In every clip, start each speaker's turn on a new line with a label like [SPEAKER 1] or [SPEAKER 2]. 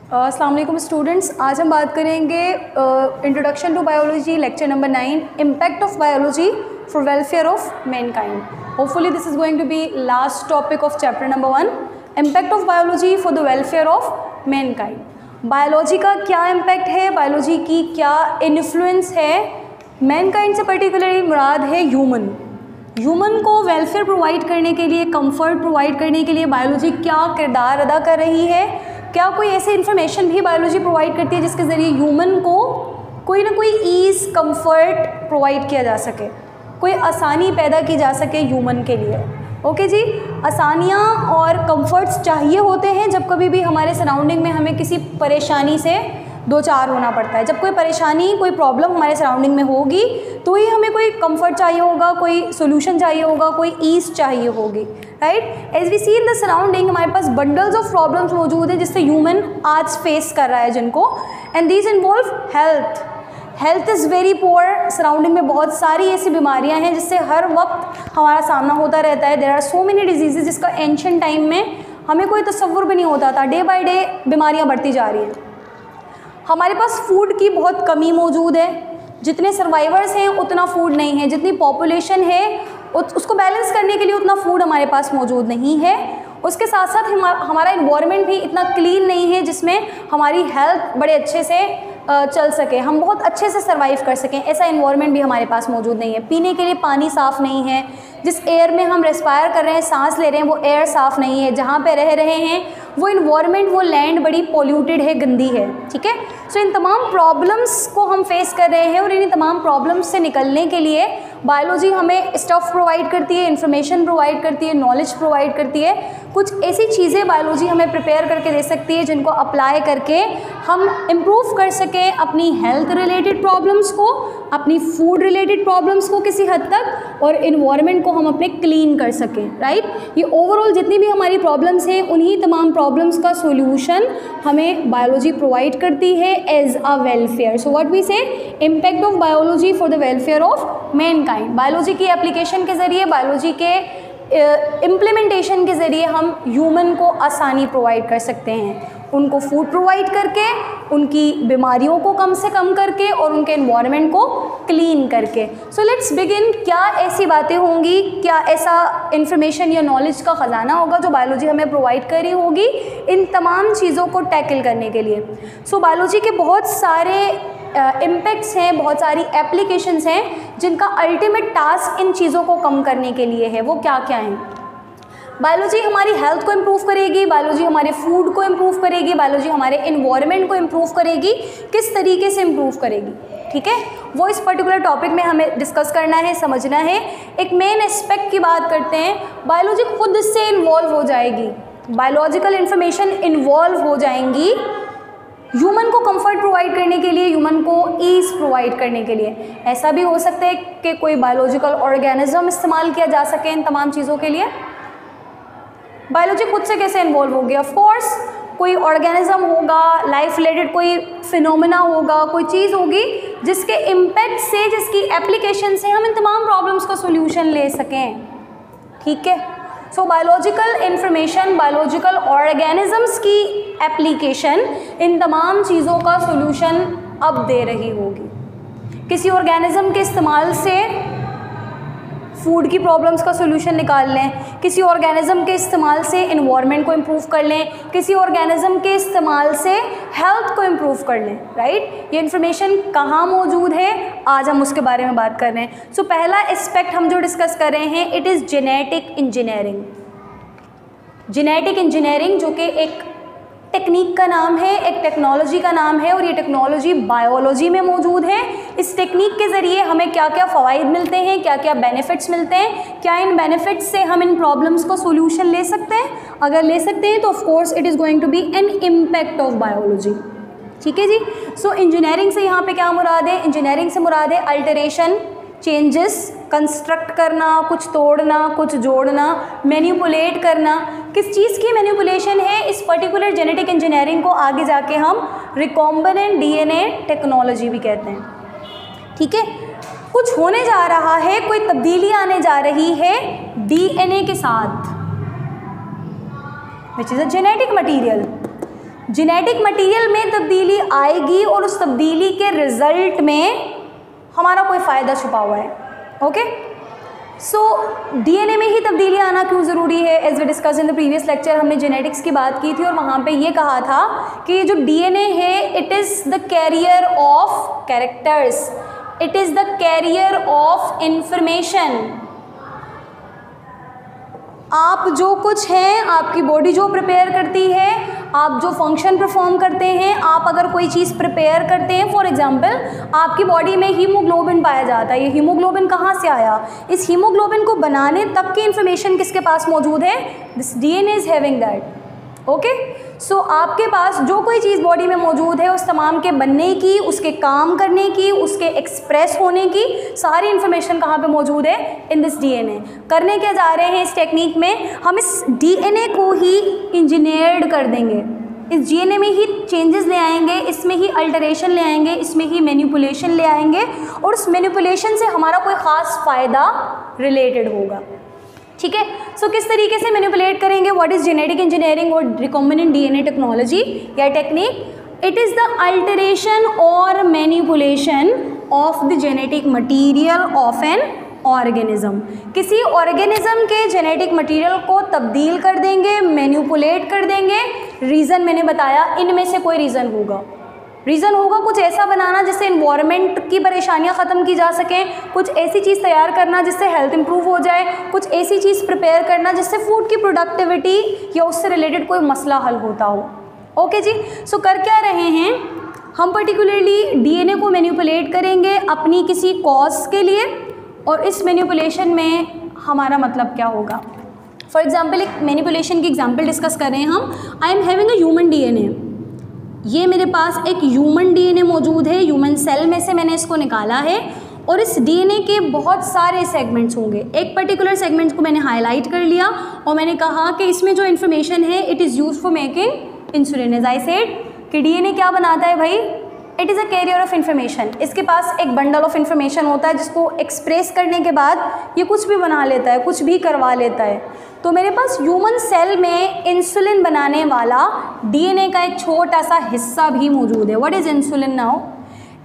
[SPEAKER 1] अस्सलाम वालेकुम स्टूडेंट्स, आज हम बात करेंगे introduction to biology lecture number 9, impact of biology for welfare of mankind. Hopefully this is going to be last topic of chapter number 1, impact of biology for the welfare of mankind. Biology का क्या impact है, biology की क्या influence है Mankind से, particularly मुराद है human को welfare provide करने के लिए, कंफर्ट प्रोवाइड करने के लिए बायोलॉजी क्या किरदार अदा कर रही है। क्या कोई ऐसी इन्फॉर्मेशन भी बायोलॉजी प्रोवाइड करती है जिसके ज़रिए ह्यूमन को कोई ना कोई ईज़, कंफर्ट प्रोवाइड किया जा सके, कोई आसानी पैदा की जा सके ह्यूमन के लिए। ओके जी, आसानियाँ और कंफर्ट्स चाहिए होते हैं जब कभी भी हमारे सराउंडिंग में हमें किसी परेशानी से दो चार होना पड़ता है। जब कोई परेशानी, कोई प्रॉब्लम हमारे सराउंडिंग में होगी तो ही हमें कोई कंफर्ट चाहिए होगा, कोई सोल्यूशन चाहिए होगा, कोई ईज़ चाहिए होगी, right. As we see in the surrounding, हमारे पास बंडल्स ऑफ प्रॉब्लम्स मौजूद हैं जिससे ह्यूमन आज फेस कर रहा है जिनको, and these involve health is very poor. Surrounding में बहुत सारी ऐसी बीमारियां हैं जिससे हर वक्त हमारा सामना होता रहता है। There are so many diseases जिसका एंशिएंट टाइम में हमें कोई तसव्वुर भी नहीं होता था। डे बाय डे बीमारियां बढ़ती जा रही हैं। हमारे पास फूड की बहुत कमी मौजूद है, जितने सर्वाइवर्स हैं उतना फूड नहीं है, जितनी पॉपुलेशन है उसको बैलेंस करने के लिए उतना फूड हमारे पास मौजूद नहीं है। उसके साथ साथ हमारा इन्वायरमेंट भी इतना क्लीन नहीं है जिसमें हमारी हेल्थ बड़े अच्छे से चल सके, हम बहुत अच्छे से सर्वाइव कर सकें, ऐसा इन्वायरमेंट भी हमारे पास मौजूद नहीं है। पीने के लिए पानी साफ़ नहीं है, जिस एयर में हम रेस्पायर कर रहे हैं, सांस ले रहे हैं, वो एयर साफ़ नहीं है। जहाँ पे रह रहे हैं वो इन्वायरमेंट, वो लैंड बड़ी पोल्यूटेड है, गंदी है, ठीक है। सो इन तमाम प्रॉब्लम्स को हम फेस कर रहे हैं और इन तमाम प्रॉब्लम्स से निकलने के लिए बायोलॉजी हमें स्टफ़ प्रोवाइड करती है, इन्फॉर्मेशन प्रोवाइड करती है, नॉलेज प्रोवाइड करती है। कुछ ऐसी चीज़ें बायोलॉजी हमें प्रिपेयर करके दे सकती है जिनको अप्लाई करके हम इम्प्रूव कर सकें अपनी हेल्थ रिलेटेड प्रॉब्लम्स को, अपनी फूड रिलेटेड प्रॉब्लम्स को किसी हद तक, और इन्वायरमेंट को हम अपने क्लीन कर सकें, राइट। ये ओवरऑल जितनी भी हमारी प्रॉब्लम्स हैं उन्हीं तमाम प्रॉब्लम्स का सोल्यूशन हमें बायोलॉजी प्रोवाइड करती है as a welfare. So what we say, impact of biology for the welfare of mankind. Biology की एप्लीकेशन के ज़रिए, बायोलॉजी के इम्प्लीमेंटेशन के ज़रिए हम ह्यूमन को आसानी प्रोवाइड कर सकते हैं, उनको फूड प्रोवाइड करके, उनकी बीमारियों को कम से कम करके और उनके एनवायरनमेंट को क्लीन करके। So let's begin. क्या ऐसी बातें होंगी, क्या ऐसा इन्फॉर्मेशन या नॉलेज का ख़जाना होगा जो बायोलॉजी हमें प्रोवाइड कर रही होगी इन तमाम चीज़ों को टैकल करने के लिए। सो बायोलॉजी के बहुत सारे इम्पैक्ट्स हैं, बहुत सारी एप्लीकेशंस हैं जिनका अल्टीमेट टास्क इन चीज़ों को कम करने के लिए है। वो क्या क्या हैं? बायोलॉजी हमारी हेल्थ को इम्प्रूव करेगी, बायोलॉजी हमारे फूड को इम्प्रूव करेगी, बायोलॉजी हमारे इन्वायरमेंट को इम्प्रूव करेगी। किस तरीके से इम्प्रूव करेगी, ठीक है, वो इस पर्टिकुलर टॉपिक में हमें डिस्कस करना है, समझना है। एक मेन एस्पेक्ट की बात करते हैं, बायोलॉजी खुद इससे इन्वॉल्व हो जाएगी, बायोलॉजिकल इन्फॉर्मेशन इन्वॉल्व हो जाएंगी ह्यूमन को कंफर्ट प्रोवाइड करने के लिए, ह्यूमन को ईज़ प्रोवाइड करने के लिए। ऐसा भी हो सकता है कि कोई बायोलॉजिकल ऑर्गेनिज्म इस्तेमाल किया जा सके इन तमाम चीज़ों के लिए। बायोलॉजी खुद से कैसे इन्वॉल्व होगी? ऑफ कोर्स कोई ऑर्गेनिज्म होगा, लाइफ रिलेटेड कोई फिनोमेना होगा, कोई चीज़ होगी जिसके इम्पैक्ट से, जिसकी एप्लीकेशन से हम इन तमाम प्रॉब्लम्स का सोल्यूशन ले सकें, ठीक है। So biological information, biological organisms की एप्लीकेशन इन तमाम चीज़ों का सोल्यूशन अब दे रही होगी। किसी ऑर्गेनिज्म के इस्तेमाल से फूड की प्रॉब्लम्स का सोल्यूशन निकाल लें, किसी ऑर्गेनिज्म के इस्तेमाल से एनवायरनमेंट को इम्प्रूव कर लें, किसी ऑर्गेनिज्म के इस्तेमाल से हेल्थ को इम्प्रूव कर लें, राइट। ये इन्फॉर्मेशन कहाँ मौजूद है, आज हम उसके बारे में बात कर रहे हैं। सो पहला एस्पेक्ट हम जो डिस्कस कर रहे हैं, it is genetic engineering. Genetic engineering जो कि एक टेक्निक का नाम है, एक टेक्नोलॉजी का नाम है, और ये टेक्नोलॉजी बायोलॉजी में मौजूद है। इस टेक्निक के ज़रिए हमें क्या क्या फ़वाइद मिलते हैं, क्या क्या बेनिफिट्स मिलते हैं, क्या इन बेनिफिट्स से हम इन प्रॉब्लम्स को सोल्यूशन ले सकते हैं। अगर ले सकते हैं तो of course it is going to be an impact of biology, ठीक है जी। सो इंजीनियरिंग से यहाँ पे क्या मुराद है? इंजीनियरिंग से मुराद है अल्टरेशन, चेंजेस, कंस्ट्रक्ट करना, कुछ तोड़ना, कुछ जोड़ना, मैनिपुलेट करना। किस चीज़ की मैनिपुलेशन है? इस पर्टिकुलर जेनेटिक इंजीनियरिंग को आगे जाके हम रिकॉम्बिनेंट डीएनए टेक्नोलॉजी भी कहते हैं, ठीक है। कुछ होने जा रहा है, कोई तब्दीली आने जा रही है डीएनए के साथ, which is a genetic material. Genetic material में तब्दीली आएगी और उस तब्दीली के रिजल्ट में हमारा कोई फ़ायदा छुपा हुआ है। ओके, सो डीएनए में ही तब्दीली आना क्यों ज़रूरी है? As we discuss in the previous lecture हमने जेनेटिक्स की बात की थी और वहाँ पे ये कहा था कि ये जो डीएनए है it is the carrier of characters, it is the carrier of information. आप जो कुछ हैं, आपकी बॉडी जो प्रिपेयर करती है, आप जो फंक्शन परफॉर्म करते हैं, आप अगर कोई चीज़ प्रिपेयर करते हैं, फॉर एग्जांपल आपकी बॉडी में हीमोग्लोबिन पाया जाता है। ये हीमोग्लोबिन कहाँ से आया? इस हीमोग्लोबिन को बनाने तक की इन्फॉर्मेशन किसके पास मौजूद है? This DNA is having that. Okay, so आपके पास जो कोई चीज़ बॉडी में मौजूद है उस तमाम के बनने की, उसके काम करने की, उसके एक्सप्रेस होने की सारी इन्फॉर्मेशन कहाँ पे मौजूद है? In this DNA. करने क्या जा रहे हैं इस टेक्निक में? हम इस डीएनए को ही इंजीनियर्ड कर देंगे, इस डीएनए में ही चेंजेस ले आएंगे, इसमें ही अल्टरेशन ले आएंगे, इसमें ही मैनिपुलेशन ले आएंगे और उस मैनिपुलेशन से हमारा कोई ख़ास फ़ायदा रिलेटेड होगा। ठीक है, सो किस तरीके से मैनिपुलेट करेंगे? व्हाट इज़ जेनेटिक इंजीनियरिंग और रिकॉम्बिनेंट डीएनए टेक्नोलॉजी या technique? It is the alteration और manipulation of the genetic material of an organism. किसी ऑर्गेनिज्म के जेनेटिक मटीरियल को तब्दील कर देंगे, मैनिपुलेट कर देंगे। रीज़न मैंने बताया, इनमें से कोई रीज़न होगा। रीज़न होगा कुछ ऐसा बनाना जिससे इन्वायरमेंट की परेशानियां ख़त्म की जा सकें, कुछ ऐसी चीज़ तैयार करना जिससे हेल्थ इंप्रूव हो जाए, कुछ ऐसी चीज़ प्रिपेयर करना जिससे फूड की प्रोडक्टिविटी या उससे रिलेटेड कोई मसला हल होता हो। ओके जी, सो कर क्या रहे हैं हम? पर्टिकुलरली डीएनए को मैनिपुलेट करेंगे अपनी किसी कॉज के लिए और इस मैनिपुलेशन में हमारा मतलब क्या होगा? फॉर एग्जाम्पल एक मैनिपुलेशन की एग्जाम्पल डिस्कस कर रहे हैं हम। I am having a human DNA. ये मेरे पास एक ह्यूमन डीएनए मौजूद है, ह्यूमन सेल में से मैंने इसको निकाला है और इस डीएनए के बहुत सारे सेगमेंट्स होंगे। एक पर्टिकुलर सेगमेंट्स को मैंने हाईलाइट कर लिया और मैंने कहा कि इसमें जो इन्फॉर्मेशन है it is use for making insulin. As I said कि डीएनए क्या बनाता है भाई? It is a carrier of information. इसके पास एक बंडल ऑफ इन्फॉर्मेशन होता है जिसको एक्सप्रेस करने के बाद ये कुछ भी बना लेता है, कुछ भी करवा लेता है। तो मेरे पास ह्यूमन सेल में इंसुलिन बनाने वाला डीएनए का एक छोटा सा हिस्सा भी मौजूद है। What is insulin now?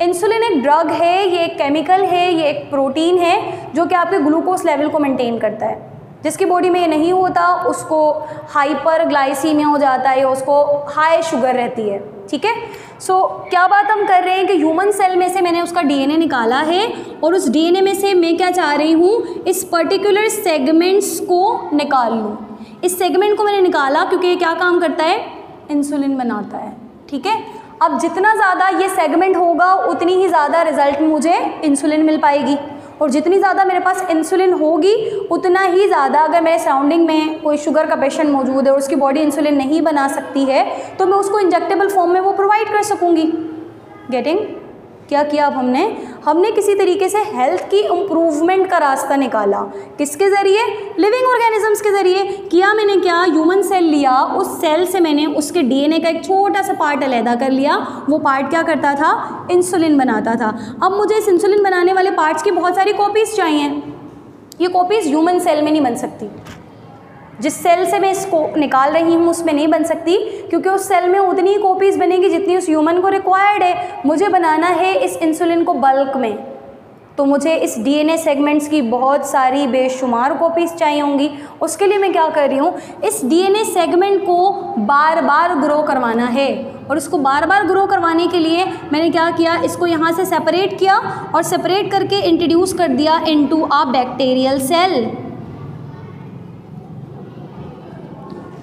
[SPEAKER 1] Insulin एक ड्रग है, ये एक केमिकल है, ये एक प्रोटीन है जो कि आपके ग्लूकोज लेवल को मेंटेन करता है। जिसकी बॉडी में ये नहीं होता उसको हाइपर ग्लाइसीमिया हो जाता है या उसको हाई शुगर रहती है। ठीक है, सो क्या बात हम कर रहे हैं कि ह्यूमन सेल में से मैंने उसका डीएनए निकाला है और उस डीएनए में से मैं क्या चाह रही हूँ? इस पर्टिकुलर सेगमेंट्स को निकाल लूँ। इस सेगमेंट को मैंने निकाला क्योंकि ये क्या काम करता है? इंसुलिन बनाता है। ठीक है, अब जितना ज़्यादा ये सेगमेंट होगा उतनी ही ज़्यादा रिजल्ट में मुझे इंसुलिन मिल पाएगी और जितनी ज़्यादा मेरे पास इंसुलिन होगी उतना ही ज़्यादा, अगर मेरे सराउंडिंग में कोई शुगर का पेशेंट मौजूद है और उसकी बॉडी इंसुलिन नहीं बना सकती है तो मैं उसको इंजेक्टेबल फॉर्म में वो प्रोवाइड कर सकूँगी। गेटिंग? क्या किया अब हमने किसी तरीके से हेल्थ की इम्प्रूवमेंट का रास्ता निकाला। किसके ज़रिए? लिविंग ऑर्गेनिजम्स के ज़रिए। किया मैंने क्या? ह्यूमन सेल लिया, उस सेल से मैंने उसके डीएनए का एक छोटा सा पार्ट अलहदा कर लिया। वो पार्ट क्या करता था? इंसुलिन बनाता था। अब मुझे इस इंसुलिन बनाने वाले पार्ट्स की बहुत सारी कॉपीज़ चाहिए। ये कॉपीज़ ह्यूमन सेल में नहीं बन सकती। जिस सेल से मैं इसको निकाल रही हूँ उसमें नहीं बन सकती क्योंकि उस सेल में उतनी ही कॉपीज़ बनेगी जितनी उस ह्यूमन को रिक्वायर्ड है। मुझे बनाना है इस इंसुलिन को बल्क में, तो मुझे इस डीएनए सेगमेंट्स की बहुत सारी बेशुमार कॉपीज़ चाहिए होंगी। उसके लिए मैं क्या कर रही हूँ? इस डीएनए सेगमेंट को बार बार ग्रो करवाना है और इसको बार बार ग्रो करवाने के लिए मैंने क्या किया? इसको यहाँ से सेपरेट किया और सेपरेट करके इंट्रोड्यूस कर दिया इनटू अ बैक्टीरियल सेल।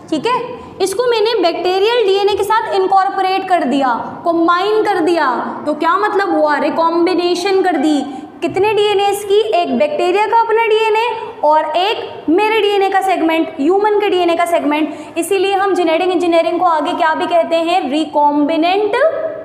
[SPEAKER 1] ठीक है, इसको मैंने बैक्टीरियल डीएनए के साथ इनकॉर्पोरेट कर दिया, कंबाइन कर दिया। तो क्या मतलब हुआ? रिकॉम्बिनेशन कर दी। कितने डीएनएस की? एक बैक्टीरिया का अपना डीएनए और एक मेरे डीएनए का सेगमेंट, ह्यूमन के डीएनए का सेगमेंट। इसीलिए हम जेनेटिक इंजीनियरिंग को आगे क्या भी कहते हैं? Recombinant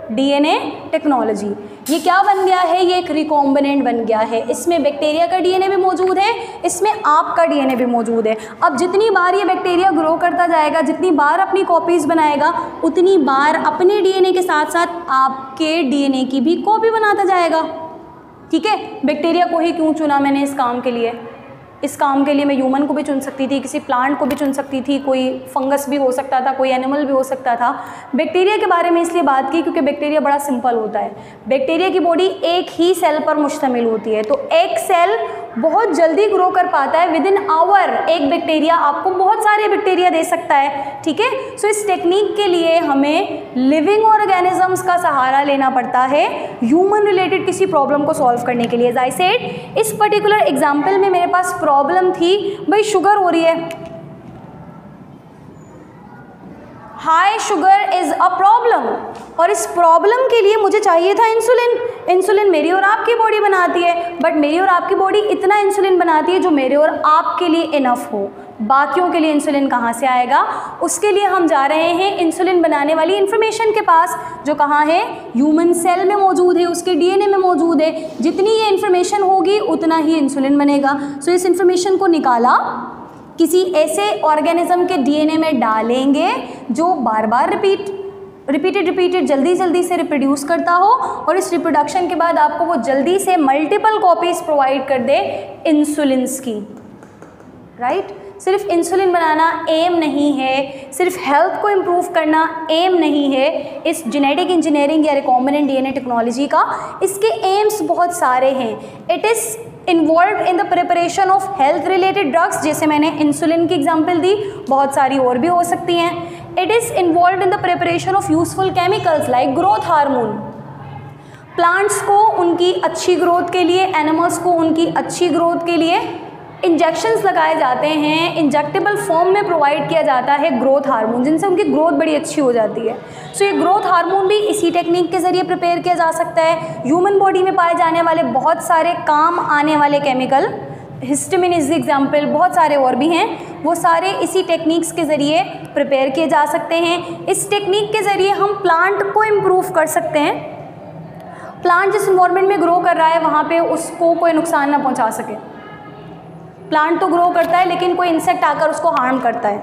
[SPEAKER 1] DNA technology. ये क्या बन गया है? ये एक रिकॉम्बिनेंट बन गया है। इसमें बैक्टीरिया का डीएनए भी मौजूद है, इसमें आपका डीएनए भी मौजूद है। अब जितनी बार ये बैक्टीरिया ग्रो करता जाएगा, जितनी बार अपनी कॉपीज़ बनाएगा, उतनी बार अपने डीएनए के साथ साथ आपके डीएनए की भी कॉपी बनाता जाएगा। ठीक है, बैक्टीरिया को ही क्यों चुना मैंने इस काम के लिए? इस काम के लिए मैं ह्यूमन को भी चुन सकती थी, किसी प्लांट को भी चुन सकती थी, कोई फंगस भी हो सकता था, कोई एनिमल भी हो सकता था। बैक्टीरिया के बारे में इसलिए बात की क्योंकि बैक्टीरिया बड़ा सिंपल होता है। बैक्टीरिया की बॉडी एक ही सेल पर मुश्तमिल होती है, तो एक सेल बहुत जल्दी ग्रो कर पाता है। विद इन आवर एक बैक्टीरिया आपको बहुत सारे बैक्टीरिया दे सकता है, ठीक है। सो इस टेक्निक के लिए हमें लिविंग ऑर्गेनिजम्स का सहारा लेना पड़ता है ह्यूमन रिलेटेड किसी प्रॉब्लम को सॉल्व करने के लिए। एज आई सेड, इस पर्टिकुलर एग्जाम्पल में मेरे पास प्रॉब्लम थी, भाई शुगर हो रही है, high sugar is a problem, और इस प्रॉब्लम के लिए मुझे चाहिए था इंसुलिन। इंसुलिन मेरी और आपकी बॉडी बनाती है, बट मेरी और आपकी बॉडी इतना इंसुलिन बनाती है जो मेरे और आपके लिए इनफ हो। बाकियों के लिए इंसुलिन कहाँ से आएगा? उसके लिए हम जा रहे हैं इंसुलिन बनाने वाली इंफॉर्मेशन के पास, जो कहाँ है? ह्यूमन सेल में मौजूद है, उसके डीएनए में मौजूद है। जितनी ये इन्फॉर्मेशन होगी उतना ही इंसुलिन बनेगा। सो इस इंफॉर्मेशन को निकाला, किसी ऐसे ऑर्गेनिज्म के डीएनए में डालेंगे जो बार बार रिपीटेड जल्दी से रिप्रोड्यूस करता हो, और इस रिप्रोडक्शन के बाद आपको वो जल्दी से मल्टीपल कॉपीज प्रोवाइड कर दे इंसुलिन्स की, राइट। सिर्फ इंसुलिन बनाना एम नहीं है, सिर्फ हेल्थ को इम्प्रूव करना एम नहीं है इस जेनेटिक इंजीनियरिंग या रिकॉम्बिनेंट डीएनए टेक्नोलॉजी का। इसके एम्स बहुत सारे हैं। It is involve in the preparation of health related drugs, जैसे मैंने इंसुलिन की एग्जांपल दी, बहुत सारी और भी हो सकती हैं। It is involve in the preparation of useful chemicals like growth hormone. Plants को उनकी अच्छी ग्रोथ के लिए, एनिमल्स को उनकी अच्छी ग्रोथ के लिए इंजेक्शंस लगाए जाते हैं, इंजेक्टेबल फॉर्म में प्रोवाइड किया जाता है ग्रोथ हार्मोन, जिनसे उनकी ग्रोथ बड़ी अच्छी हो जाती है। सो ये ग्रोथ हार्मोन भी इसी टेक्निक के ज़रिए प्रिपेयर किया जा सकता है। ह्यूमन बॉडी में पाए जाने वाले बहुत सारे काम आने वाले केमिकल, हिस्टामिन इज एग्जाम्पल, बहुत सारे और भी हैं, वो सारे इसी टेक्निक्स के ज़रिए प्रिपेयर किए जा सकते हैं। इस टेक्निक के ज़रिए हम प्लांट को इम्प्रूव कर सकते हैं। प्लांट जिस इन्वायरमेंट में ग्रो कर रहा है वहाँ पे उसको कोई नुकसान ना पहुँचा सके। प्लांट तो ग्रो करता है लेकिन कोई इंसेक्ट आकर उसको हार्म करता है।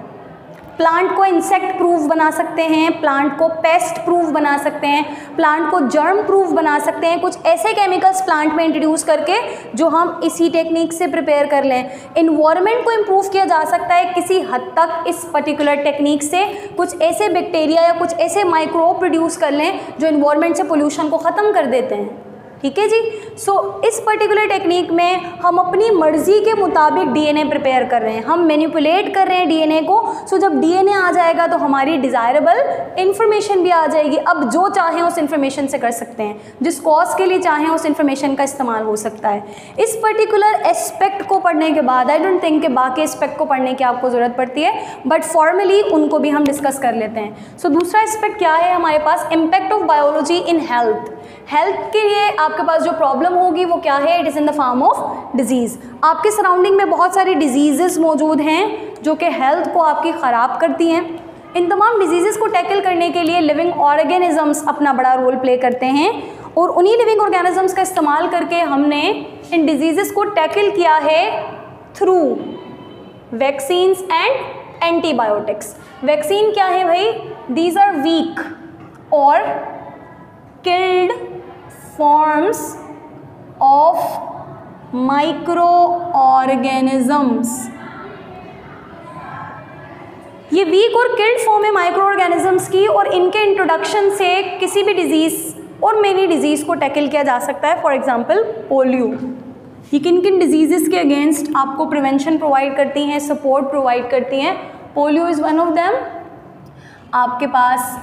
[SPEAKER 1] प्लांट को इंसेक्ट प्रूफ बना सकते हैं, प्लांट को पेस्ट प्रूफ बना सकते हैं, प्लांट को जर्म प्रूफ बना सकते हैं, कुछ ऐसे केमिकल्स प्लांट में इंट्रोड्यूस करके जो हम इसी टेक्निक से प्रिपेयर कर लें। इन्वायरमेंट को इम्प्रूव किया जा सकता है किसी हद तक इस पर्टिकुलर टेक्निक से। कुछ ऐसे बैक्टीरिया या कुछ ऐसे माइक्रोब प्रोड्यूस कर लें जो इन्वायरमेंट से पोल्यूशन को ख़त्म कर देते हैं, ठीक है जी। सो इस पर्टिकुलर टेक्निक में हम अपनी मर्जी के मुताबिक डीएनए प्रिपेयर कर रहे हैं, हम मैनिपुलेट कर रहे हैं डीएनए को। सो जब डीएनए आ जाएगा तो हमारी डिज़ायरेबल इन्फॉर्मेशन भी आ जाएगी। अब जो चाहें उस इन्फॉर्मेशन से कर सकते हैं, जिस कॉज के लिए चाहें उस इन्फॉर्मेशन का इस्तेमाल हो सकता है। इस पर्टिकुलर एस्पेक्ट को पढ़ने के बाद आई डोंट थिंक कि बाकी एस्पेक्ट को पढ़ने की आपको ज़रूरत पड़ती है, बट फॉर्मली उनको भी हम डिस्कस कर लेते हैं। सो दूसरा एस्पेक्ट क्या है हमारे पास? Impact of biology in health. Health के लिए आपके पास जो प्रॉब्लम होगी वो क्या है? It is in the form of disease. आपके सराउंडिंग में बहुत सारी डिजीज़ेस मौजूद हैं जो कि हेल्थ को आपकी ख़राब करती हैं। इन तमाम डिजीज़ेस को टैकल करने के लिए लिविंग ऑर्गेनिजम्स अपना बड़ा रोल प्ले करते हैं, और उन्हीं लिविंग ऑर्गेनिजम्स का इस्तेमाल करके हमने इन डिजीज़ेस को टैकल किया है through vaccines and antibiotics. Vaccine क्या है भाई? दीज आर वीक और किल्ड forms of microorganisms। ये वीक और किल्ड फॉर्म है माइक्रो ऑर्गेनिजम्स की, और इनके इंट्रोडक्शन से किसी भी डिजीज़ और मेनी डिजीज़ को टैकल किया जा सकता है। For example polio. ये किन किन डिजीज़ के अगेंस्ट आपको प्रिवेंशन प्रोवाइड करती हैं, सपोर्ट प्रोवाइड करती हैं? Polio is one of them. आपके पास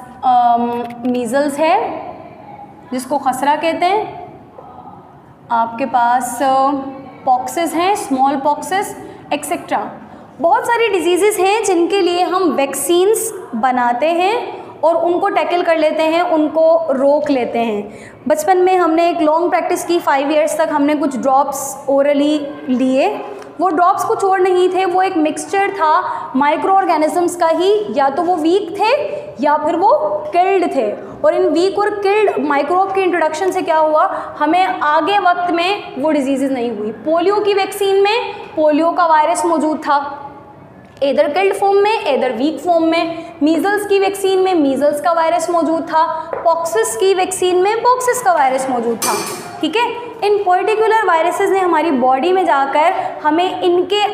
[SPEAKER 1] मीज़ल्स है जिसको खसरा कहते हैं, आपके पास पॉक्सेस हैं, स्मॉल पॉक्सेस एक्सेट्रा। बहुत सारी डिजीज़ेस हैं जिनके लिए हम वैक्सीन्स बनाते हैं और उनको टैकल कर लेते हैं, उनको रोक लेते हैं। बचपन में हमने एक लॉन्ग प्रैक्टिस की, 5 इयर्स तक हमने कुछ ड्रॉप्स ओरली लिए। वो ड्रॉप्स कुछ और नहीं थे, वो एक मिक्सचर था माइक्रो ऑर्गेनिजम्स का ही। या तो वो वीक थे या फिर वो किल्ड थे, और इन वीक और किल्ड माइक्रोब के इंट्रोडक्शन से क्या हुआ, हमें आगे वक्त में वो डिजीज़ नहीं हुई। पोलियो की वैक्सीन में पोलियो का वायरस मौजूद था, एदर किल्ड फॉर्म में एदर वीक फॉर्म में। मीज़ल्स की वैक्सीन में मीज़ल्स का वायरस मौजूद था, पॉक्सिस की वैक्सीन में पॉक्सिस का वायरस मौजूद था, ठीक है। इन पर्टिकुलर वायरसेस ने हमारी बॉडी में जाकर हमें इनके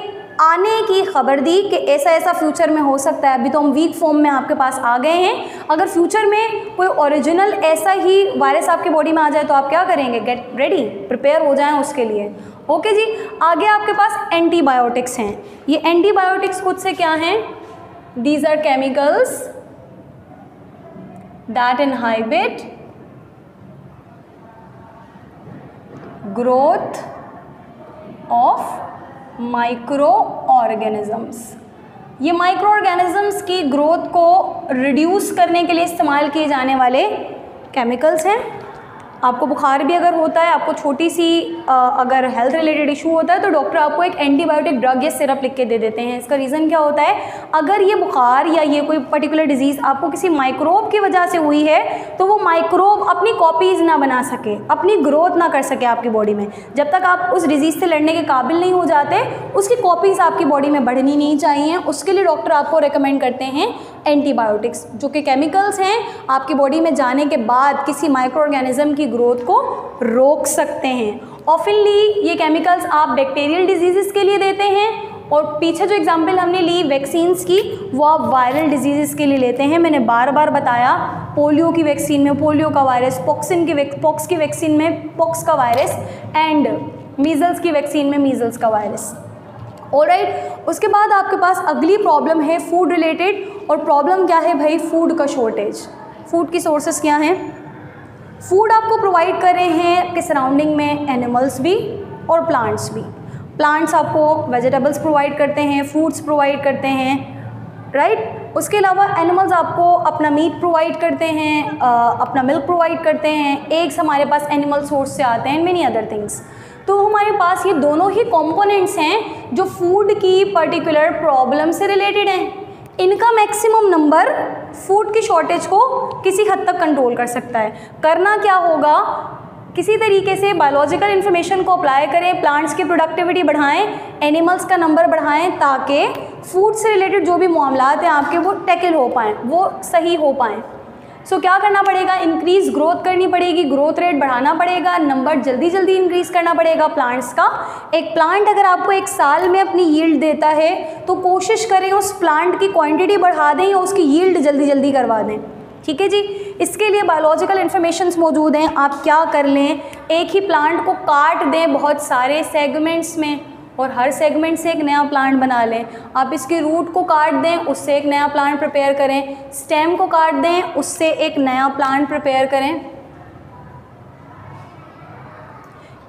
[SPEAKER 1] आने की खबर दी कि ऐसा ऐसा फ्यूचर में हो सकता है। अभी तो हम वीक फॉर्म में आपके पास आ गए हैं, अगर फ्यूचर में कोई ओरिजिनल ऐसा ही वायरस आपके बॉडी में आ जाए तो आप क्या करेंगे? गेट रेडी, प्रिपेयर हो जाएं उसके लिए। ओके जी, आगे आपके पास एंटीबायोटिक्स हैं। ये एंटीबायोटिक्स खुद से क्या हैं? These are chemicals that inhibit growth of microorganisms. ये माइक्रो ऑर्गेनिजम्स की ग्रोथ को रिड्यूस करने के लिए इस्तेमाल किए जाने वाले केमिकल्स हैं। आपको बुखार भी अगर होता है, आपको छोटी सी अगर हेल्थ रिलेटेड इशू होता है तो डॉक्टर आपको एक एंटीबायोटिक ड्रग या सिरप लिख के दे देते हैं। इसका रीज़न क्या होता है? अगर ये बुखार या ये कोई पर्टिकुलर डिजीज़ आपको किसी माइक्रोब की वजह से हुई है तो वो माइक्रोब अपनी कॉपीज़ ना बना सके, अपनी ग्रोथ ना कर सके आपकी बॉडी में। जब तक आप उस डिजीज़ से लड़ने के काबिल नहीं हो जाते, उसकी कॉपीज़ आपकी बॉडी में बढ़नी नहीं चाहिए। उसके लिए डॉक्टर आपको रेकमेंड करते हैं एंटीबायोटिक्स, जो कि केमिकल्स हैं, आपकी बॉडी में जाने के बाद किसी माइक्रो ऑर्गेनिज्म की ग्रोथ को रोक सकते हैं। ऑफनली ये केमिकल्स आप बैक्टीरियल डिजीज़ के लिए देते हैं, और पीछे जो एग्जाम्पल हमने ली वैक्सीन्स की, वो आप वायरल डिजीज़ के लिए लेते हैं। मैंने बार बार बताया, पोलियो की वैक्सीन में पोलियो का वायरस, पॉक्स की वैक्सीन में पॉक्स का वायरस, एंड मीज़ल्स की वैक्सीन में मीज़ल्स का वायरस। ऑलराइट, उसके बाद आपके पास अगली प्रॉब्लम है फूड रिलेटेड, और प्रॉब्लम क्या है भाई? फूड का शॉर्टेज। फूड की सोर्सेस क्या हैं? फूड आपको प्रोवाइड कर रहे हैं आपके सराउंडिंग में एनिमल्स भी और प्लांट्स भी। प्लांट्स आपको वेजिटेबल्स प्रोवाइड करते हैं, फ्रूट्स प्रोवाइड करते हैं, राइट। उसके अलावा एनिमल्स आपको अपना मीट प्रोवाइड करते हैं, अपना मिल्क प्रोवाइड करते हैं, एग्स हमारे पास एनिमल सोर्स से आते हैं, मेनी अदर थिंग्स। तो हमारे पास ये दोनों ही कंपोनेंट्स हैं जो फूड की पर्टिकुलर प्रॉब्लम से रिलेटेड हैं। इनका मैक्सिमम नंबर फूड की शॉर्टेज को किसी हद तक कंट्रोल कर सकता है। करना क्या होगा? किसी तरीके से बायोलॉजिकल इन्फॉर्मेशन को अप्लाई करें, प्लांट्स की प्रोडक्टिविटी बढ़ाएं, एनिमल्स का नंबर बढ़ाएं, ताकि फूड से रिलेटेड जो भी मामलात हैं आपके वो टैकल हो पाएँ, वो सही हो पाएँ। सो क्या करना पड़ेगा? इंक्रीज़ ग्रोथ करनी पड़ेगी, ग्रोथ रेट बढ़ाना पड़ेगा, नंबर जल्दी जल्दी इंक्रीज़ करना पड़ेगा प्लांट्स का। एक प्लांट अगर आपको एक साल में अपनी यील्ड देता है तो कोशिश करें उस प्लांट की क्वांटिटी बढ़ा दें या उसकी यील्ड जल्दी जल्दी करवा दें। ठीक है जी। इसके लिए बायोलॉजिकल इन्फॉर्मेशंस मौजूद हैं। आप क्या कर लें, एक ही प्लांट को काट दें बहुत सारे सेगमेंट्स में, और हर सेगमेंट से एक नया प्लांट बना लें। आप इसके रूट को काट दें, उससे एक नया प्लांट प्रिपेयर करें। स्टेम को काट दें, उससे एक नया प्लांट प्रिपेयर करें।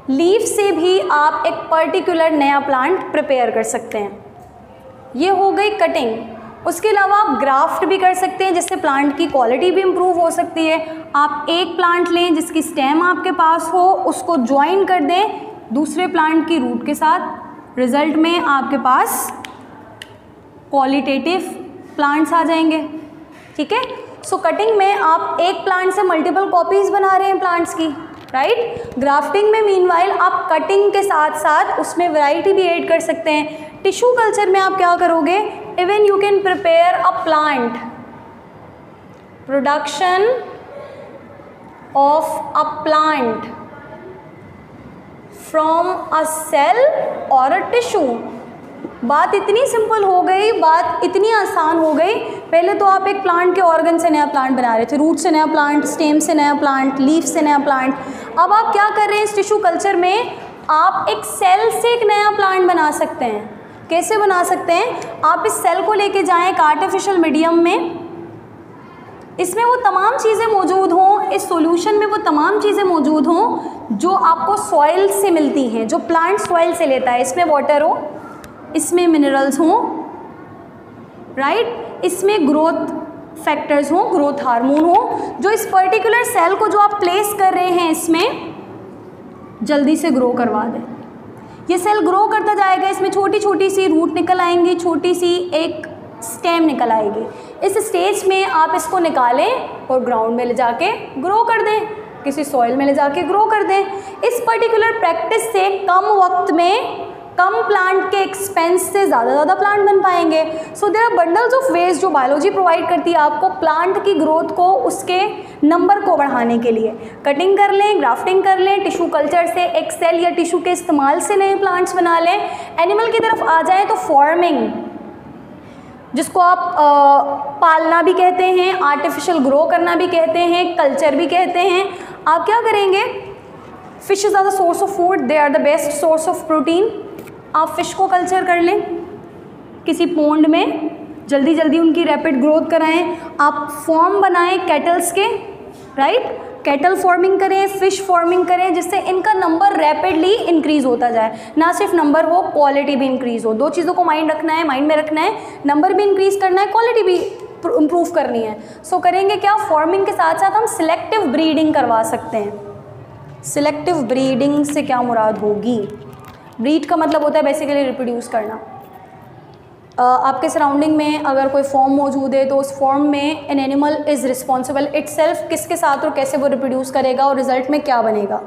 [SPEAKER 1] लीफ से भी आप एक पर्टिकुलर नया प्लांट प्रिपेयर कर सकते हैं। ये हो गई कटिंग। उसके अलावा आप ग्राफ्ट भी कर सकते हैं, जिससे प्लांट की क्वालिटी भी इम्प्रूव हो सकती है। आप एक प्लांट लें जिसकी स्टेम आपके पास हो, उसको ज्वाइन कर दें दूसरे प्लांट की रूट के साथ। रिजल्ट में आपके पास क्वालिटेटिव प्लांट्स आ जाएंगे। ठीक है। सो कटिंग में आप एक प्लांट से मल्टीपल कॉपीज़ बना रहे हैं प्लांट्स की, राइट। ग्राफ्टिंग में मीनवाइल आप कटिंग के साथ साथ उसमें वैरायटी भी ऐड कर सकते हैं। टिश्यू कल्चर में आप क्या करोगे? Even you can prepare a plant, production of a plant from a cell और अ टिश्यू। बात इतनी सिंपल हो गई, बात इतनी आसान हो गई। पहले तो आप एक प्लांट के ऑर्गन से नया प्लांट बना रहे थे, रूट से नया प्लांट, स्टेम से नया प्लांट, लीफ से नया प्लांट। अब आप क्या कर रहे हैं? इस टिश्यू कल्चर में आप एक सेल से एक नया प्लांट बना सकते हैं। कैसे बना सकते हैं? आप इस सेल को लेके जाएं एक आर्टिफिशियल मीडियम में, इसमें वो तमाम चीज़ें मौजूद हों, इस सॉल्यूशन में वो तमाम चीज़ें मौजूद हों जो आपको सॉइल से मिलती हैं, जो प्लांट सॉइल से लेता है। इसमें वाटर हो, इसमें मिनरल्स हों, राइट, इसमें ग्रोथ फैक्टर्स हों, ग्रोथ हार्मोन हो, जो इस पर्टिकुलर सेल को जो आप प्लेस कर रहे हैं इसमें जल्दी से ग्रो करवा दें। ये सेल ग्रो करता जाएगा, इसमें छोटी छोटी सी रूट निकल आएंगी, छोटी सी एक स्टेम निकल आएगी। इस स्टेज में आप इसको निकालें और ग्राउंड में ले जाके ग्रो कर दें, किसी सॉइल में ले जाके ग्रो कर दें। इस पर्टिकुलर प्रैक्टिस से कम वक्त में कम प्लांट के एक्सपेंस से ज़्यादा प्लांट बन पाएंगे। So there are bundles of ways जो बायोलॉजी प्रोवाइड करती है आपको प्लांट की ग्रोथ को, उसके नंबर को बढ़ाने के लिए। कटिंग कर लें, ग्राफ्टिंग कर लें, टिश्यू कल्चर से एक सेल या टिश्यू के इस्तेमाल से नए प्लांट्स बना लें। एनिमल की तरफ आ जाएँ तो फॉर्मिंग, जिसको आप पालना भी कहते हैं, आर्टिफिशियल ग्रो करना भी कहते हैं, कल्चर भी कहते हैं। आप क्या करेंगे, fishes are the source of food, they are the best source of protein. आप फिश को कल्चर कर लें किसी पोंड में, जल्दी जल्दी उनकी रैपिड ग्रोथ कराएं। आप फॉर्म बनाएं कैटल्स के, राइट, कैटल फार्मिंग करें, फिश फार्मिंग करें, जिससे इनका नंबर रैपिडली इंक्रीज होता जाए। ना सिर्फ नंबर हो, क्वालिटी भी इंक्रीज हो। दो चीज़ों को माइंड में रखना है, नंबर भी इंक्रीज करना है, क्वालिटी भी इम्प्रूव करनी है। सो करेंगे क्या, फार्मिंग के साथ साथ हम सिलेक्टिव ब्रीडिंग करवा सकते हैं। सिलेक्टिव ब्रीडिंग से क्या मुराद होगी, ब्रीड का मतलब होता है बेसिकली रिप्रोड्यूस करना। आपके सराउंडिंग में अगर कोई फॉर्म मौजूद है तो उस फॉर्म में an animal is responsible itself, किसके साथ और कैसे वो रिप्रोड्यूस करेगा और रिजल्ट में क्या बनेगा।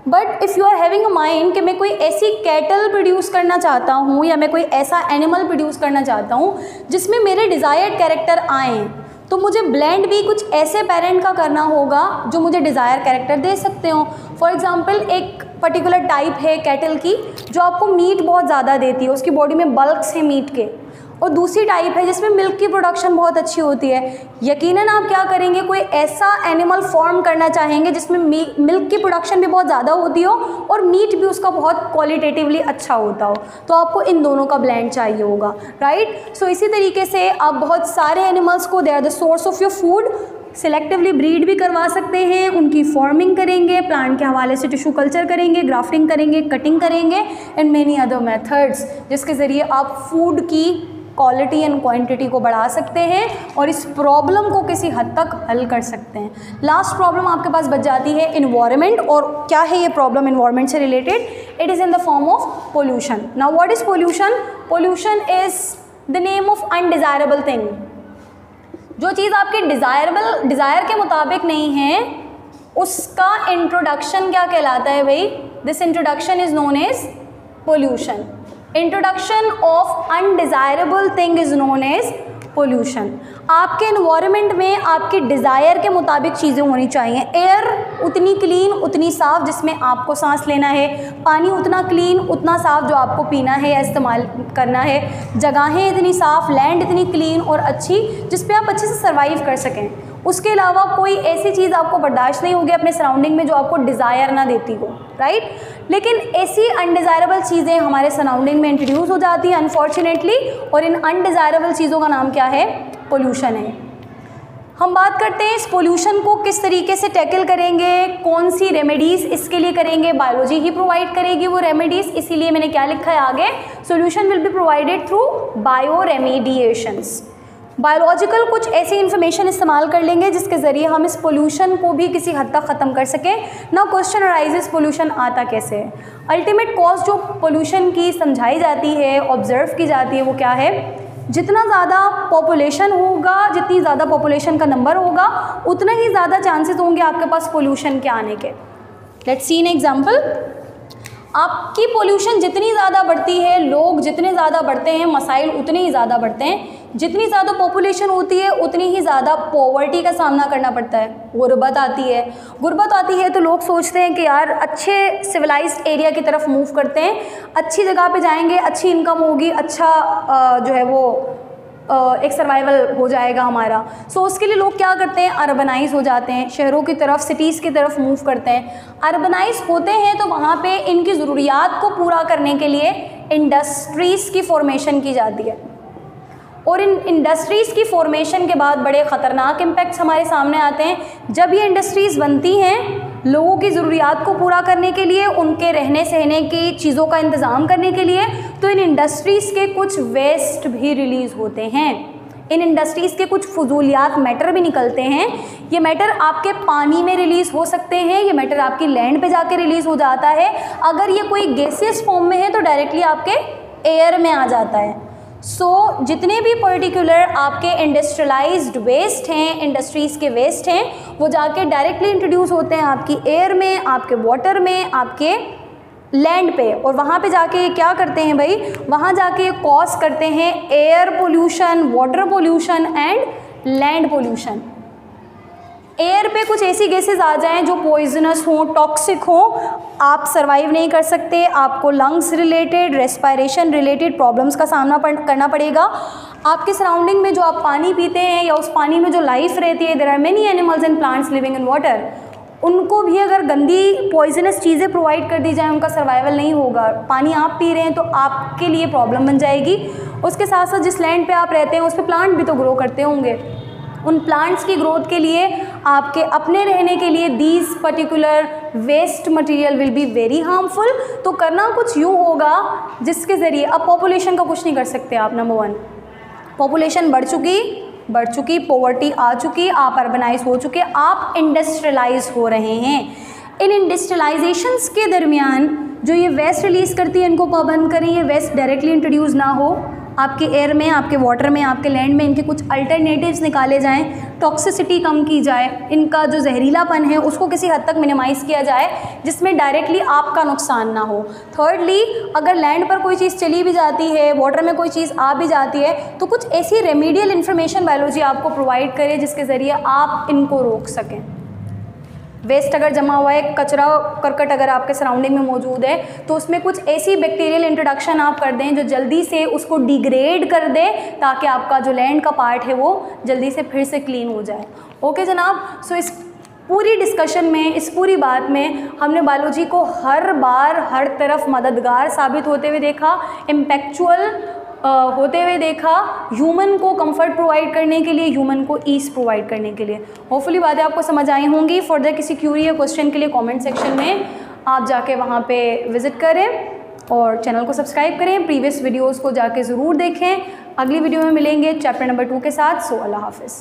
[SPEAKER 1] But if you are having a mind कि मैं कोई ऐसी कैटल प्रोड्यूस करना चाहता हूँ या मैं कोई ऐसा एनिमल प्रोड्यूस करना चाहता हूँ जिसमें मेरे डिज़ायर्ड कैरेक्टर आएँ, तो मुझे ब्लेंड भी कुछ ऐसे पेरेंट का करना होगा जो मुझे डिज़ायर कैरेक्टर दे सकते हो। फॉर एग्जांपल एक पर्टिकुलर टाइप है कैटल की जो आपको मीट बहुत ज़्यादा देती है, उसकी बॉडी में बल्क्स हैं मीट के, और दूसरी टाइप है जिसमें मिल्क की प्रोडक्शन बहुत अच्छी होती है। यकीनन आप क्या करेंगे, कोई ऐसा एनिमल फॉर्म करना चाहेंगे जिसमें मिल्क की प्रोडक्शन भी बहुत ज़्यादा होती हो और मीट भी उसका बहुत क्वालिटेटिवली अच्छा होता हो, तो आपको इन दोनों का ब्लेंड चाहिए होगा, राइट। सो इसी तरीके से आप बहुत सारे एनिमल्स को, they are the source of your food, selectively breed भी करवा सकते हैं, उनकी फार्मिंग करेंगे, प्लांट के हवाले से टिश्यू कल्चर करेंगे, ग्राफ्टिंग करेंगे, कटिंग करेंगे एंड मेनी अदर मेथड्स, जिसके ज़रिए आप फूड की क्वालिटी एंड क्वांटिटी को बढ़ा सकते हैं और इस प्रॉब्लम को किसी हद तक हल कर सकते हैं। लास्ट प्रॉब्लम आपके पास बच जाती है इन्वायरमेंट। और क्या है ये प्रॉब्लम इन्वायरमेंट से related, it is in the form of pollution. Now what is pollution? Pollution is the name of undesirable thing. जो चीज़ आपके डिज़ायर के मुताबिक नहीं है, उसका इंट्रोडक्शन क्या कहलाता है भाई? This introduction is known as pollution. Introduction of undesirable thing is known as pollution. आपके इन्वायरमेंट में आपके डिज़ायर के मुताबिक चीज़ें होनी चाहिए। एयर उतनी क्लीन, उतनी साफ़ जिसमें आपको सांस लेना है, पानी उतना क्लीन, उतना साफ़ जो आपको पीना है या इस्तेमाल करना है, जगहें इतनी साफ़, लैंड इतनी क्लीन और अच्छी जिस पे आप अच्छे से सर्वाइव कर सकें। उसके अलावा कोई ऐसी चीज़ आपको बर्दाश्त नहीं होगी अपने सराउंडिंग में जो आपको डिज़ायर ना देती हो, राइट। लेकिन ऐसी अनडिज़ायरेबल चीज़ें हमारे सराउंडिंग में इंट्रोड्यूस हो जाती हैं अनफॉर्चुनेटली, और इन अनडिज़ायरेबल चीज़ों का नाम क्या है? पोल्यूशन है। हम बात करते हैं इस पोल्यूशन को किस तरीके से टैकल करेंगे, कौन सी रेमेडीज़ इसके लिए करेंगे। बायोलॉजी ही प्रोवाइड करेगी वो रेमेडीज़, इसीलिए मैंने क्या लिखा है आगे, solution will be provided through bioremediations. Biological कुछ ऐसी इन्फॉर्मेशन इस्तेमाल कर लेंगे जिसके ज़रिए हम इस पोल्यूशन को भी किसी हद तक ख़त्म कर सकें। नाउ क्वेश्चन अराइजेस, पोल्यूशन आता कैसे है? अल्टीमेट कॉज जो पोल्यूशन की समझाई जाती है, ऑब्जर्व की जाती है, वो क्या है? जितना ज़्यादा पॉपुलेशन होगा, जितनी ज़्यादा पॉपुलेशन का नंबर होगा, उतना ही ज़्यादा चांसेस होंगे आपके पास पोल्यूशन के आने के। Let's see an example. आपकी पोल्यूशन जितनी ज़्यादा बढ़ती है, लोग जितने ज़्यादा बढ़ते हैं, मसाइल उतने ही ज़्यादा बढ़ते हैं। जितनी ज़्यादा पॉपुलेशन होती है उतनी ही ज़्यादा पॉवर्टी का सामना करना पड़ता है, गुर्बत आती है। गुर्बत आती है तो लोग सोचते हैं कि यार अच्छे सिविलाइज्ड एरिया की तरफ मूव करते हैं, अच्छी जगह पे जाएंगे, अच्छी इनकम होगी, अच्छा जो है वो एक सर्वाइवल हो जाएगा हमारा। सो उसके लिए लोग क्या करते हैं? अर्बनाइज हो जाते हैं, शहरों की तरफ, सिटीज़ की तरफ मूव करते हैं। अर्बनाइज होते हैं तो वहाँ पे इनकी ज़रूरियात को पूरा करने के लिए इंडस्ट्रीज़ की फॉर्मेशन की जाती है, और इन इंडस्ट्रीज़ की फॉर्मेशन के बाद बड़े ख़तरनाक इम्पैक्ट्स हमारे सामने आते हैं। जब ये इंडस्ट्रीज़ बनती हैं लोगों की ज़रूरियात को पूरा करने के लिए, उनके रहने सहने की चीज़ों का इंतज़ाम करने के लिए, तो इन इंडस्ट्रीज़ के कुछ वेस्ट भी रिलीज़ होते हैं। इन इंडस्ट्रीज़ के कुछ फजूलियात मैटर भी निकलते हैं। ये मैटर आपके पानी में रिलीज़ हो सकते हैं, ये मैटर आपकी लैंड पे जाके रिलीज़ हो जाता है। अगर ये कोई गैसियस फॉर्म में है तो डायरेक्टली आपके एयर में आ जाता है। सो जितने भी पर्टिकुलर आपके इंडस्ट्रियलाइज्ड वेस्ट हैं, इंडस्ट्रीज़ के वेस्ट हैं, वो जाके डायरेक्टली इंट्रोड्यूस होते हैं आपकी एयर में, आपके वाटर में, आपके लैंड पे, और वहाँ पे जाके क्या करते हैं भाई, वहाँ जाके कॉज करते हैं air pollution, water pollution and land pollution. Air पे कुछ ऐसी गैसेस आ जाएं जो पॉइजनस हो, टॉक्सिक हो, आप सर्वाइव नहीं कर सकते, आपको lungs related, respiration related problems का सामना करना पड़ेगा। आपके सराउंडिंग में जो आप पानी पीते हैं या उस पानी में जो लाइफ रहती है, there are many animals and plants living in water, उनको भी अगर गंदी पॉइजनस चीज़ें प्रोवाइड कर दी जाए, उनका सर्वाइवल नहीं होगा। पानी आप पी रहे हैं तो आपके लिए प्रॉब्लम बन जाएगी। उसके साथ साथ जिस लैंड पे आप रहते हैं उस पर प्लांट भी तो ग्रो करते होंगे, उन प्लांट्स की ग्रोथ के लिए, आपके अपने रहने के लिए these particular waste material will be very harmful. तो करना कुछ यूँ होगा जिसके ज़रिए, अब पॉपुलेशन का कुछ नहीं कर सकते आप, नंबर 1 पॉपुलेशन बढ़ चुकी, पॉवर्टी आ चुकी, आप अर्बनाइज हो चुके, आप इंडस्ट्रियलाइज हो रहे हैं। इन इंडस्ट्रियलाइजेशंस के दरमियान जो ये वेस्ट रिलीज़ करती है, इनको पाबंद करें, ये वेस्ट डायरेक्टली इंट्रोड्यूस ना हो आपके एयर में, आपके वाटर में, आपके लैंड में, इनके कुछ अल्टरनेटिव्स निकाले जाएं, टॉक्सिसिटी कम की जाए, इनका जो जहरीलापन है उसको किसी हद तक मिनिमाइज़ किया जाए जिसमें डायरेक्टली आपका नुकसान ना हो। थर्डली, अगर लैंड पर कोई चीज़ चली भी जाती है, वाटर में कोई चीज़ आ भी जाती है, तो कुछ ऐसी रेमीडियल इन्फॉर्मेशन बायोलॉजी आपको प्रोवाइड करे जिसके ज़रिए आप इनको रोक सकें। वेस्ट अगर जमा हुआ है, कचरा करकट अगर आपके सराउंडिंग में मौजूद है, तो उसमें कुछ ऐसी बैक्टीरियल इंट्रोडक्शन आप कर दें जो जल्दी से उसको डिग्रेड कर दे, ताकि आपका जो लैंड का पार्ट है वो जल्दी से फिर से क्लीन हो जाए। ओके जनाब, सो इस पूरी डिस्कशन में, इस पूरी बात में हमने बायोलॉजी को हर बार हर तरफ मददगार साबित होते हुए देखा, इम्पैक्चुअल होते हुए देखा, ह्यूमन को कंफर्ट प्रोवाइड करने के लिए, ह्यूमन को ईज प्रोवाइड करने के लिए। होपफुली बातें आपको समझ आई होंगी। फर्दर किसी क्यूरी या क्वेश्चन के लिए कमेंट सेक्शन में आप जाके वहाँ पे विज़िट करें और चैनल को सब्सक्राइब करें, प्रीवियस वीडियोज़ को जाके ज़रूर देखें। अगली वीडियो में मिलेंगे चैप्टर नंबर 2 के साथ। सो अल्लाह हाफिज़।